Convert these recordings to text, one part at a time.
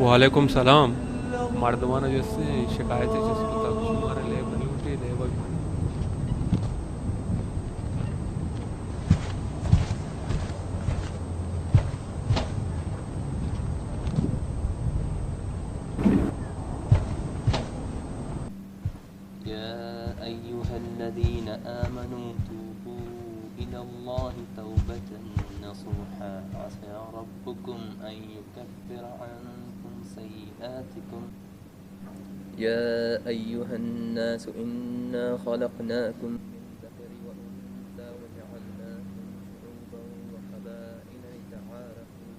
वालेकुम सलाम मर्दवाना जैसे शिकायतें जिसको तक शुमारे ले बलूटी ले वही يا أيها الذين آمنوا توبوا إلى الله توبة نصوحا عسى ربكم أن يكفر عنكم سيئاتكم يا أيها الناس إنا خلقناكم من ذكر وأنثى وجعلناكم شعوبا وقبائل لتعارفوا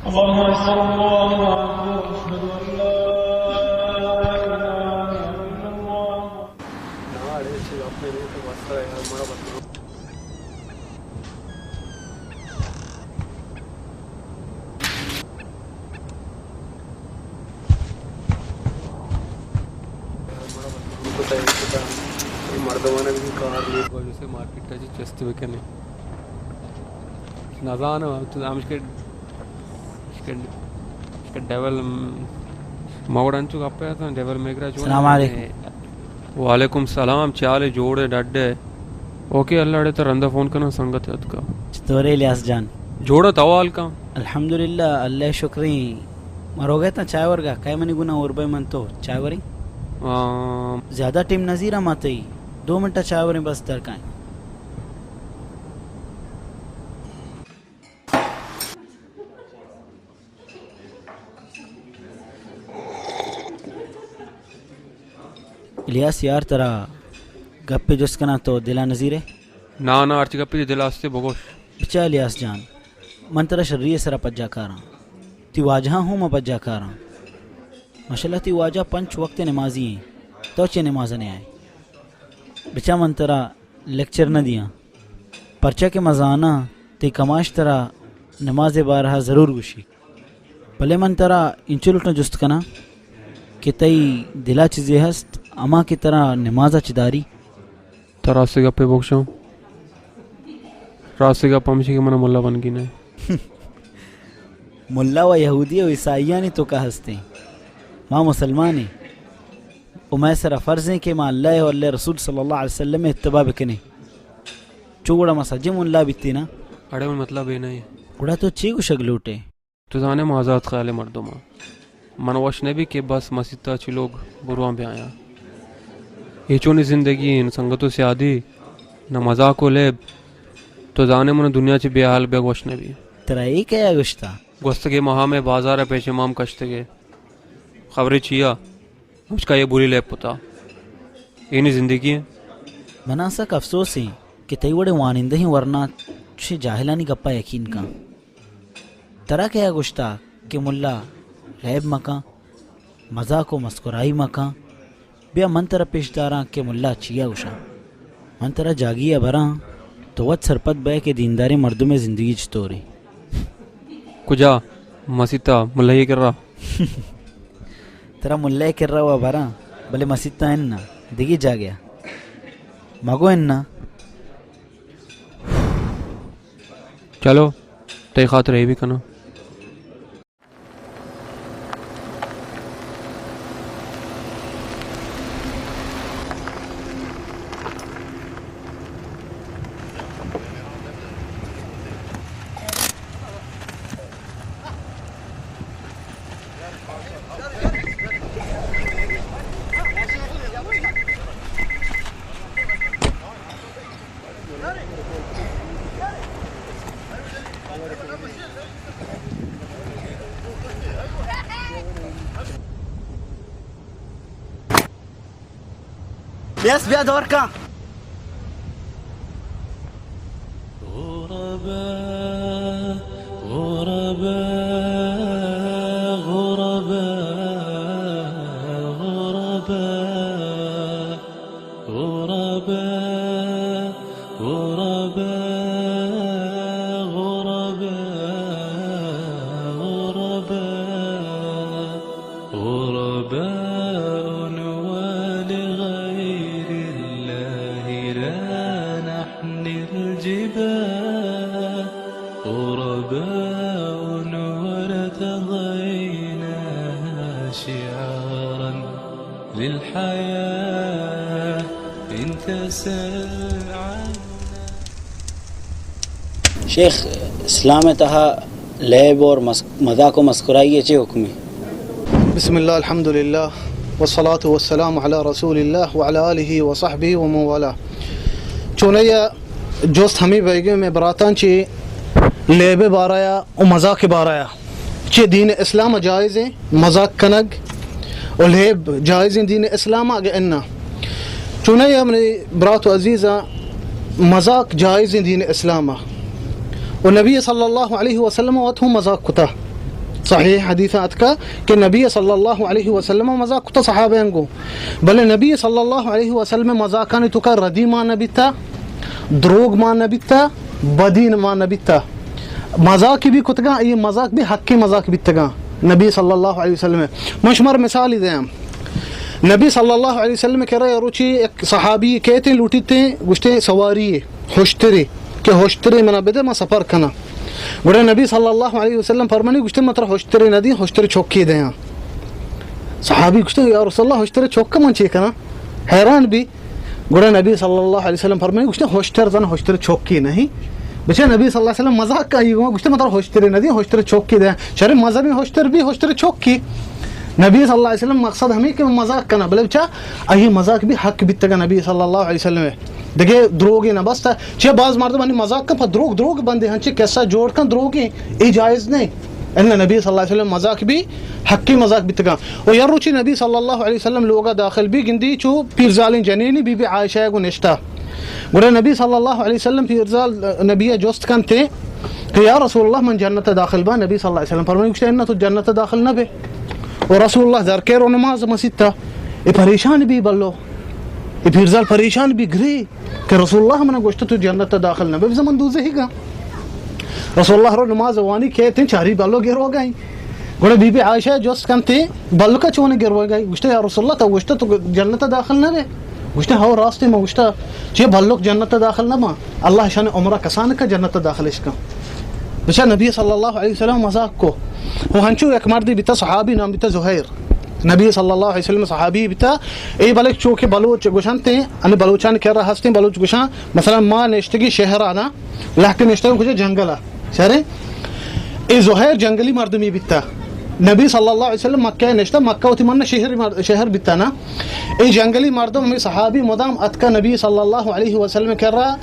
الله أكبر الله أكبر أشهد أن لا إله إلا الله नाड़े से अपने लिए तो वस्त्र है हमारा बच्चों मर्दवाना भी कार लिए वजह से मार्केट का चेस्ट में क्या नहीं नज़ाना तो आमिश के डेवल मौड़ंचु कप्पे था डेवल मेगरा जो अस्सलाम वालेकुम वालेकुम सलाम चाले जोड़े डड्डे ओके अल्लाह तो रंदा फोन करना संगत है का तोरे इलियास जान जोड़ा तवाल का अल्हम्दुलिल्लाह अल्लाह शुक्री मरोगे ता चाय वर्गा काय मनी गुना और भाई मन तो चाय वरी ज्यादा टीम नजीरा माते 2 मिनट चाय वरी बस तर काय इलियास यार तरा गप्पे जोस कना तो दिला नजीरे ना ना अर्ची गप्पे दिला आस्ते बगोश बिचा इलियास जान मन तरा शर्रिय सरा पज्जा कारा ती वाजहा हूँ मैं पज्जा कारा माशाल्लाह ती वाजा 5 वक्त नमाजी हैं तो चे नमाज ने आए बिचा मन तरा लेक्चर न दिया पर्चा के मजाना ते कमाश तरा नमाज बारहा ज़रूर गुशी भले मन तरा इंचुलटना जुस्त कना कि तई दिला चीज़ें हस्त अमा की तरह नमाजा चिदारी तरा से गप्पे बोक्शो रास्ते का पमशी के मना मुल्ला बन की नहीं मुल्ला व यहूदी व ईसाइया ने तो का हंसते माँ मुसलमान है उमै सरा फ़र्ज़ है कि माँ अल्लाह और अल्लाह रसूल सल्लल्लाहु अलैहि वसल्लम में इत्तबा बिकने चूड़ा मसाजे मुल्ला बित्ती ना अड़े मतलब ये नहीं उड़ा तो ची कुछ अगलूटे तो जाने माजात ख्याल मर्दों में मनवश ने भी के बस मसीता अच्छी लोग बुरुआ पे आया ये चोनी जिंदगी इन संगतों से आदि न मजाक को ले तो जाने मन दुनिया ची बेहाल बेगोश ने भी तेरा एक है गुश्ता गोस्त के महा में बाजार पेश माम कश्ते के खबरें छिया उसका ये बुरी ले पुता ये नहीं जिंदगी है मनासक अफसोस है कि तई बड़े वानिंदे ही वरना छे जाहिलानी गप्पा यकीन का तरह क्या गुश्ता कि मुल्ला लैब मका मजाक व मस्कुराई मका बिया मन तरह पेशदारा के मुल्ला चिया उषा मन तरह जागिया भरा तो वत सरपत बह के दीनदारी मर्दों में जिंदगी चतोरी कुजा मसीता मुल्ला ये कर रहा तेरा मुल्ला कर रहा हुआ भरा भले मसीता है ना दिगी जा गया मगो है ना चलो तय खातर ये भी करना बेस बिया दौर का للحياة إن تسل عنا शेख इस्लाम तहा लैब और मजाक व मस्कुराई चे हुक्म बिस्मिल्लाह अल्हम्दुलिल्लाह वस्सलातु वस्सलामु अला रसूलिल्लाह व अला आलिहि व सहबिहि व मन वाला चुनैया जोस्त हमी बैगे में बरातान चे लेबे बाराया और मजाक बाराया चे दीन इस्लाम जायज़ है मजाक कनग और लेब जायज़ है दीन इस्लाम आगे अन्ना चुनैया अपने बरात अजीज़ा मजाक जायज़ है दीन इस्लाम और नबी सल्लल्लाहु अलैहि वसल्लम वतहु मजाक कुता सही हदीस अतका कि नबी सल्लल्लाहु अलैहि वसल्लम मजाक कुता सहाबें को भले नबी सल्लल्लाहु अलैहि वसल्लम मजाकानी तो का रदी मा नबीता द्रोग मा नबीता बदीन मा नबीता मजाक भी कुतगा ये मजाक भी हक की मजाक बितगा नबी सल्लल्लाहु अलैहि वसल्लम मशमर मिसाल दे नबी सल्लल्लाहु अलैहि वसल्लम कह रहे रुचि एक सहाबी कहते लुटीते गुस्ते सवारी होश्तरे के होश्तरे मना बेदे मा सफर कना गुड़े नबी सल्लल्लाहु अलैहि वसल्लम फरमानी गुस्ते मतलब होश्तरे नदी होश्तरे चौकी दे सहाबी गुस्ते या रसूलुल्लाह होश्तरे चौक मन चे कना हैरान भी गुड़े नबी सल्लल्लाहु अलैहि वसल्लम फरमानी गुस्ते होश्तर जन होश्तरे चौकी नहीं बेचा नबी सल्लल्लाहु अलैहि वसल्लम मजाक का ये गुस्ते मतलब होश्तरे नदी होश्तरे चौकी दे शर्म मजहबी होश्तर भी होश्तरे चौकी नबी सल्लल्लाहु अलैहि वसल्लम मकसद हमें कि मजाक करना भले बेचा अही मजाक भी हक बितगा नबी सल्लल्लाहु अलैहि वसल्लम देखिए द्रोग ना बस चे बाज मार दो मजाक का द्रोग बंदे हैं चे कैसा जोड़ का द्रोग ये जायज़ नहीं इन्ना नबी सल्लल्लाहु अलैहि वसल्लम मजाक भी हक्की मजाक बितगा और यार रुचि नबी सल्लल्लाहु अलैहि वसल्लम लोगा दाखिल भी गिंदी चो पीरजालिन जनीनी बीबी आयशा को निष्ठा गुरे नबी सल्लल्लाहु अलैहि वसल्लम पीरजाल नबी जोस्त kan थे कि या रसूलुल्लाह मन जन्नत दाखिल बा नबी सल्लल्लाहु अलैहि वसल्लम फरमाया कि इन्ना तो जन्नत दाखिल न बे और रसूलुल्लाह ज़रकेर और नमाज मस्जिद था ये परेशान भी बल्लो ये पीरजाल परेशान भी घरे कि रसूलुल्लाह मना गोश्त तो जन्नत दाखिल न बे ज़मन दूजे ही गा रसूलुल्लाह रो नमाज वानी कहते चारी बालो गिर हो गई गोड़े बीबी आयशा जोस्त kan थे बालो का चोने गिर हो गई गोश्त या रसूलुल्लाह तो गोश्त तो जन्नत दाखिल न बे गोश्त हाउ रास्ते में गोश्त चे बालो जन्नत दाखिल न मा अल्लाह शान उम्र कसान का जन्नत दाखिल इसका बेचा नबी सल्लल्लाहु अलैहि वसल्लम मजाक को वो हंचू एक मर्दी बिता सहाबी नाम बिता ज़ुहैर नबी सल्लल्लाहु अलैहि वसल्लम सहाबी बिता ए बलक चौके बलोच गुशान थे अने बलोचान कह रहा हस्ते बलोच गुशा मसला मां नेश्तगी शहर आना लाके नेश्तगी कुछ जंगला सरे ए ज़ुहैर जंगली मर्दमी बिता नबी सल्लल्लाहु अलैहि वसल्लम मक्का नेश्ता मक्का उति मन शहर बिता ना ए जंगली मर्दम में सहाबी मदाम अतका नबी सल्लल्लाहु अलैहि वसल्लम कह रहा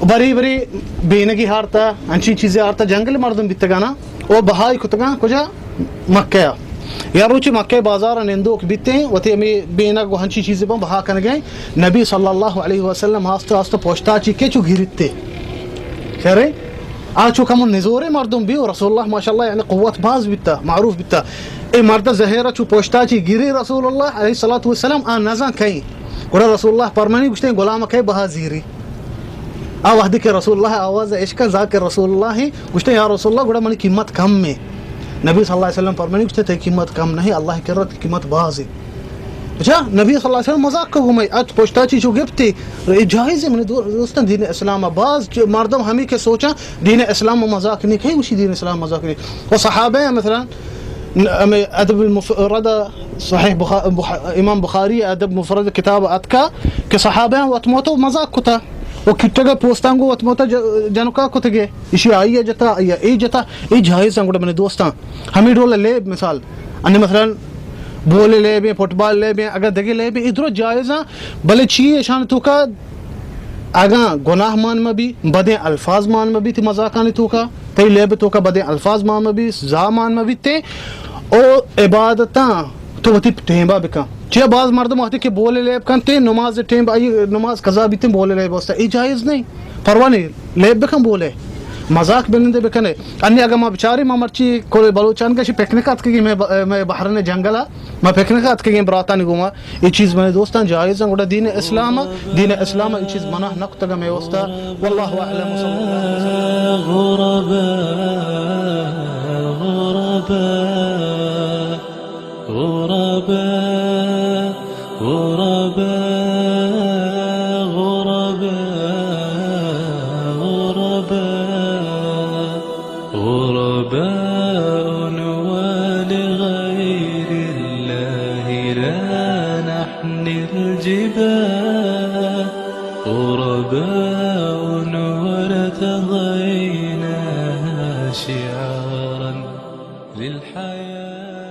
बरी बरी बेनगी हारता अंची चीजें हारता जंगल मर्दम बितगा ना ओ बहाई कुतगा कुजा मक्का यार रुचि मक्के बाजार निंदो बिते वते में बेना गो हंची चीजें बम बहा कन गए नबी सल्लल्लाहु अलैहि वसल्लम आस्ते आस्ते पोछता ची के चु गिरते करे आचो कम निजोरे मर्दम भी रसूलुल्लाह माशाल्लाह यानी कुव्वत बाज बिता मारूफ बिता ए मर्द जहेरा चु पोछता ची गिरे रसूलुल्लाह अलैहि सल्लतु वसल्लम आ नजा कई गुड़ा रसूलुल्लाह परमानी गुस्ते गुलाम के बहा जीरी आवाज़ के रसूलुल्लाह आवाज़ इश्क ज़ाकिर रसूलुल्लाह गुस्ते या रसूलुल्लाह गुड़ा मनी कीमत कम में नबी सल्लल्लाहु अलैहि वसल्लम फरमानी गुस्ते ते कीमत कम नहीं अल्लाह की रत कीमत बाज़ है अच्छा नबी सल्लल्लाहु अलैहि वसल्लम मजाक को घुमाई आज पोछता चीज़ गिफ्टी ये जायज़ है मैंने दोस्तों दीन इस्लाम बाज़ मर्दम हमें के सोचा दीन इस्लाम मजाक नहीं कहीं उसी दीन इस्लाम मजाक नहीं और सहाबे मसलन अदब मुफरद सहीह इमाम बुखारी अदब मुफरद किताब अतका के सहाबे वतमोतो मजाक कुता वो किट्टगा पोस्तांगो वतमोता जनका कुतगे इशी आई जता या ए जता ए जायज़ अंगुड़ा मैंने दोस्तां हमें डोल ले मिसाल अन्य मसलन बोले ले बे फुटबॉल ले बे अगर दगे ले बे इधर जायज़ भले चाहिए शान तो का आगा गुनाह मान में भी बदे अल्फाज मान में भी थी मजाकानी तो का ते ले बे तो का बदे अल्फाज मान में भी जा मान में भी थे ओ इबादतां तो वती टेंबा बिका चे बाज मर्दम वती के बोले लेब कन ते नमाज टेंबा आई नमाज कजा भी ते बोले लेब वस्ता ई जायज नहीं परवाह नहीं लेब बिकम बोले मजाक बिलंदे बिकने अन्य अगर मैं बेचारी मैं मर्ची कोले बलूचान का पिकनिक आत के मैं बाहर ने जंगला मैं पिकनिक आत के बराता नहीं घूमा ये चीज़ मैंने दोस्तान जायज़ है गोटा दीन इस्लाम ये चीज़ मना नक तक मैं वस्ता वल्लाहु अअलम غرباء ولغير الله لا نحمي الجبال غرباء ولتغينا شعارا للحياة